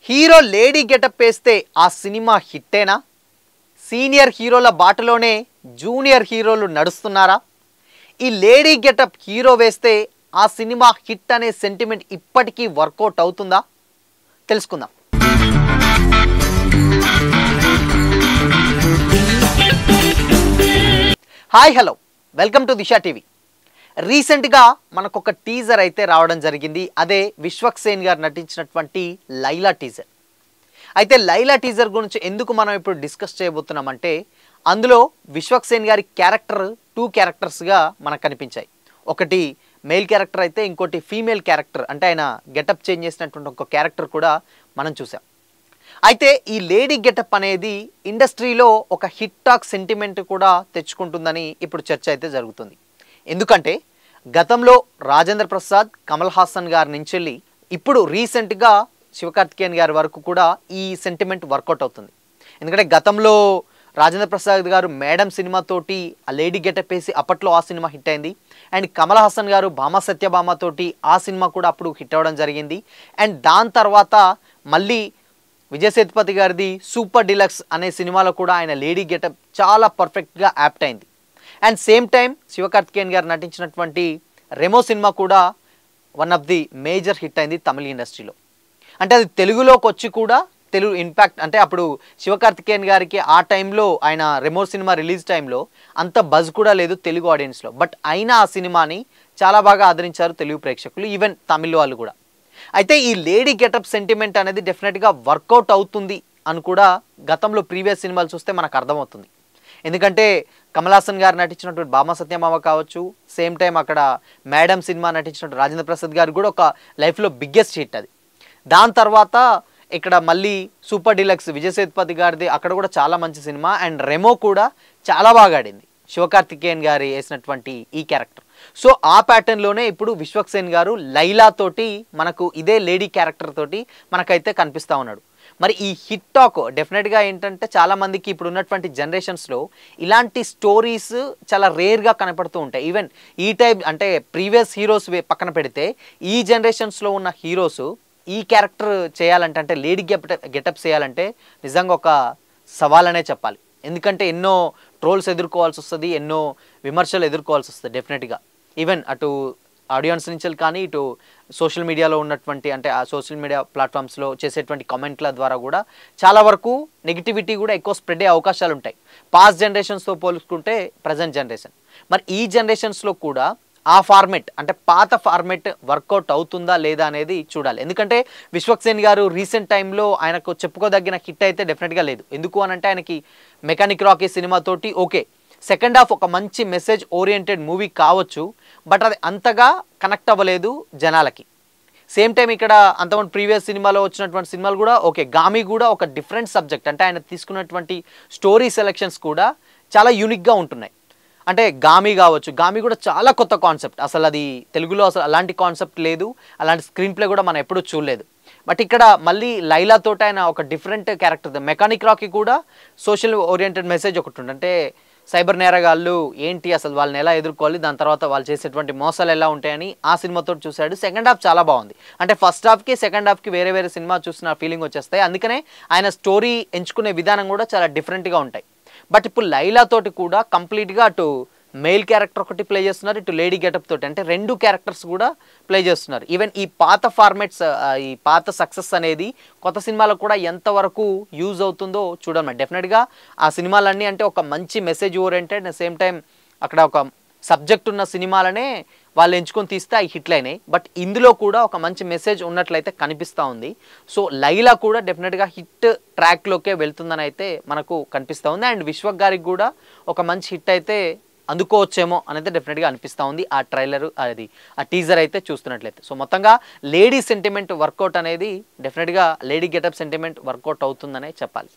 Hero lady getup వేస్తే ఆ cinema హిట్టేనా? Senior హీరోల బాటలోనే జూనియర్ హీరోలు నడుస్తున్నారా? ఈ లేడీ గెటప్ హీరో వేస్తే ఆ సినిమా హిట్ అనే సెంటిమెంట్ ఇప్పటికీ వర్కౌట్ అవుతుందా? తెలుసుకుందాం. Hi hello, welcome to Disha TV. రీసెంట్గా మనకు ఒక టీజర్ అయితే రావడం జరిగింది. అదే విశ్వక్సేన్ గారు నటించినటువంటి లైలా టీజర్. అయితే లైలా టీజర్ గురించి ఎందుకు మనం ఇప్పుడు డిస్కస్ చేయబోతున్నామంటే, అందులో విశ్వక్సేన్ గారి క్యారెక్టర్ 2 క్యారెక్టర్స్గా మనకు కనిపించాయి. ఒకటి మేల్ క్యారెక్టర్ అయితే ఇంకోటి ఫీమేల్ క్యారెక్టర్, అంటే ఆయన గెటప్ చేంజ్ చేసినటువంటి ఒక క్యారెక్టర్ కూడా మనం చూసాం. అయితే ఈ లేడీ గెటప్ అనేది ఇండస్ట్రీలో ఒక హిట్ టాక్ సెంటిమెంట్ కూడా తెచ్చుకుంటుందని ఇప్పుడు చర్చ అయితే జరుగుతుంది. ఎందుకంటే గతంలో రాజేంద్ర ప్రసాద్, కమల్ హాసన్ గారి నుంచి వెళ్ళి ఇప్పుడు రీసెంట్గా శివకార్తికేయన్ గారి వరకు కూడా ఈ సెంటిమెంట్ వర్కౌట్ అవుతుంది. ఎందుకంటే గతంలో రాజేంద్ర ప్రసాద్ గారు మేడం సినిమాతోటి ఆ లేడీ గెటప్ వేసి అప్పట్లో ఆ సినిమా హిట్ అయింది. అండ్ కమల్ హాసన్ గారు భామ సత్యభామ తోటి ఆ సినిమా కూడా అప్పుడు హిట్ అవ్వడం జరిగింది. అండ్ దాని తర్వాత మళ్ళీ విజయ్ సేతుపతి గారిది సూపర్ డిలక్స్ అనే సినిమాలో కూడా ఆయన లేడీ గెటప్ చాలా పర్ఫెక్ట్గా యాప్ట్ అయింది. అండ్ సేమ్ టైం శివకార్తికేయన్ గారు నటించినటువంటి రెమో సినిమా కూడా one of the major hit అయింది తమిళ ఇండస్ట్రీలో. అంటే అది తెలుగులోకి వచ్చి కూడా తెలుగు ఇంపాక్ట్, అంటే అప్పుడు శివకార్తికేయన్ గారికి ఆ టైంలో ఆయన రెమో సినిమా రిలీజ్ టైంలో అంత బజ్ కూడా లేదు తెలుగు ఆడియన్స్లో. బట్ అయినా ఆ సినిమాని చాలా బాగా ఆదరించారు తెలుగు ప్రేక్షకులు, ఈవెన్ తమిళ వాళ్ళు కూడా. అయితే ఈ లేడీ గెటప్ సెంటిమెంట్ అనేది డెఫినెట్గా వర్కౌట్ అవుతుంది అని కూడా గతంలో ప్రీవియస్ సినిమాలు చూస్తే మనకు అర్థమవుతుంది. ఎందుకంటే కమల్ హాసన్ గారు నటించినటువంటి భామ సత్యభామ కావచ్చు, సేమ్ టైం అక్కడ మేడం సినిమా నటించినటువంటి రాజేంద్ర ప్రసాద్ గారు కూడా ఒక లైఫ్లో బిగ్గెస్ట్ హిట్ అది. దాని తర్వాత ఇక్కడ మళ్ళీ సూపర్ డిలక్స్ విజయ్ సేతుపతి గారిది, అక్కడ కూడా చాలా మంచి సినిమా. అండ్ రెమో కూడా చాలా బాగా ఆడింది శివకార్తికేయన్ గారు వేసినటువంటి ఈ క్యారెక్టర్. సో ఆ ప్యాటర్న్లోనే ఇప్పుడు విశ్వక్సేన్ గారు లైలా తోటి మనకు ఇదే లేడీ క్యారెక్టర్ తోటి మనకైతే కనిపిస్తూ ఉన్నాడు. మరి ఈ హిట్ టాక్ డెఫినెట్గా ఏంటంటే చాలామందికి ఇప్పుడు ఉన్నటువంటి జనరేషన్స్లో ఇలాంటి స్టోరీస్ చాలా రేర్గా కనపడుతూ ఉంటాయి. ఈవెన్ ఈ టైప్ అంటే ప్రీవియస్ హీరోస్ పక్కన పెడితే ఈ జనరేషన్స్లో ఉన్న హీరోస్ ఈ క్యారెక్టర్ చేయాలంటే, అంటే లేడీ గెటప్ చేయాలంటే నిజంగా ఒక సవాల్ అనే చెప్పాలి. ఎందుకంటే ఎన్నో ట్రోల్స్ ఎదుర్కోవాల్సి వస్తుంది, ఎన్నో విమర్శలు ఎదుర్కోవాల్సి వస్తుంది డెఫినెట్గా. ఈవెన్ అటు ఆడియన్స్ నుంచి కానీ ఇటు సోషల్ మీడియాలో ఉన్నటువంటి, అంటే ఆ సోషల్ మీడియా ప్లాట్ఫామ్స్లో చేసేటువంటి కామెంట్ల ద్వారా కూడా చాలా వరకు నెగిటివిటీ కూడా ఎక్కువ స్ప్రెడ్ అయ్యే అవకాశాలు ఉంటాయి పాస్ట్ జనరేషన్స్తో పోల్చుకుంటే ప్రజెంట్ జనరేషన్. మరి ఈ జనరేషన్స్లో కూడా ఆ ఫార్మెట్, అంటే పాత ఫార్మెట్ వర్కౌట్ అవుతుందా లేదా అనేది చూడాలి. ఎందుకంటే విశ్వక్సేన్ గారు రీసెంట్ టైంలో ఆయనకు చెప్పుకోదగిన హిట్ అయితే డెఫినెట్గా లేదు. ఎందుకు అనంటే ఆయనకి మెకానిక్ రాకీ సినిమాతోటి ఓకే సెకండ్ హాఫ్ ఒక మంచి మెసేజ్ ఓరియంటెడ్ మూవీ కావచ్చు, బట్ అది అంతగా కనెక్ట్ అవ్వలేదు జనాలకి. సేమ్ టైం ఇక్కడ అంతమంది ప్రీవియస్ సినిమాలో వచ్చినటువంటి సినిమాలు కూడా ఓకే, గామి కూడా ఒక డిఫరెంట్ సబ్జెక్ట్, అంటే ఆయన తీసుకున్నటువంటి స్టోరీ సెలెక్షన్స్ కూడా చాలా యూనిక్గా ఉంటున్నాయి. అంటే గామి కావచ్చు, గామి కూడా చాలా కొత్త కాన్సెప్ట్, అసలు అది తెలుగులో అసలు అలాంటి కాన్సెప్ట్ లేదు, అలాంటి స్క్రీన్ ప్లే కూడా మనం ఎప్పుడూ చూడలేదు. బట్ ఇక్కడ మళ్ళీ లైలా తోట ఆయన ఒక డిఫరెంట్ క్యారెక్టర్. మెకానిక్ రాకీ కూడా సోషల్ ఓరియంటెడ్ మెసేజ్ ఒకటి ఉంటుంది, అంటే సైబర్ నేరగాళ్ళు ఏంటి, అసలు వాళ్ళని ఎలా ఎదుర్కోవాలి, దాని తర్వాత వాళ్ళు చేసేటువంటి మోసాలు ఎలా ఉంటాయని ఆ సినిమాతో చూశాడు. సెకండ్ హాఫ్ చాలా బాగుంది, అంటే ఫస్ట్ హాఫ్కి సెకండ్ హాఫ్కి వేరే వేరే సినిమా చూసిన ఫీలింగ్ వచ్చేస్తాయి. అందుకనే ఆయన స్టోరీ ఎంచుకునే విధానం కూడా చాలా డిఫరెంట్గా ఉంటాయి. బట్ ఇప్పుడు లైలా తోటి కూడా కంప్లీట్గా అటు మెయిల్ క్యారెక్టర్ ఒకటి ప్లే చేస్తున్నారు, ఇటు లేడీ గెటప్ తోటి, అంటే 2 క్యారెక్టర్స్ కూడా ప్లే చేస్తున్నారు. ఈవెన్ ఈ పాత ఫార్మాట్స్, ఈ పాత సక్సెస్ అనేది కొత్త సినిమాలకు కూడా ఎంతవరకు యూజ్ అవుతుందో చూడమని. డెఫినెట్గా ఆ సినిమాలన్నీ అంటే ఒక మంచి మెసేజ్ ఓరియంటెడ్, సేమ్ టైం అక్కడ ఒక సబ్జెక్ట్ ఉన్న సినిమాలనే వాళ్ళు ఎంచుకొని తీస్తే అవి హిట్లు అయినాయి. బట్ ఇందులో కూడా ఒక మంచి మెసేజ్ ఉన్నట్లయితే కనిపిస్తూ ఉంది. సో లైలా కూడా డెఫినెట్గా హిట్ ట్రాక్లోకే వెళ్తుందని అయితే మనకు కనిపిస్తూ ఉంది. అండ్ విశ్వక్ గారికి కూడా ఒక మంచి హిట్ అయితే అందుకోవచ్చేమో అనేది డెఫినెట్గా అనిపిస్తూ ఉంది ఆ ట్రైలర్, అది ఆ టీజర్ అయితే చూస్తున్నట్లయితే. సో మొత్తంగా లేడీ సెంటిమెంట్ వర్కౌట్ అనేది డెఫినెట్గా లేడీ గెటప్ సెంటిమెంట్ వర్కౌట్ అవుతుందనే చెప్పాలి.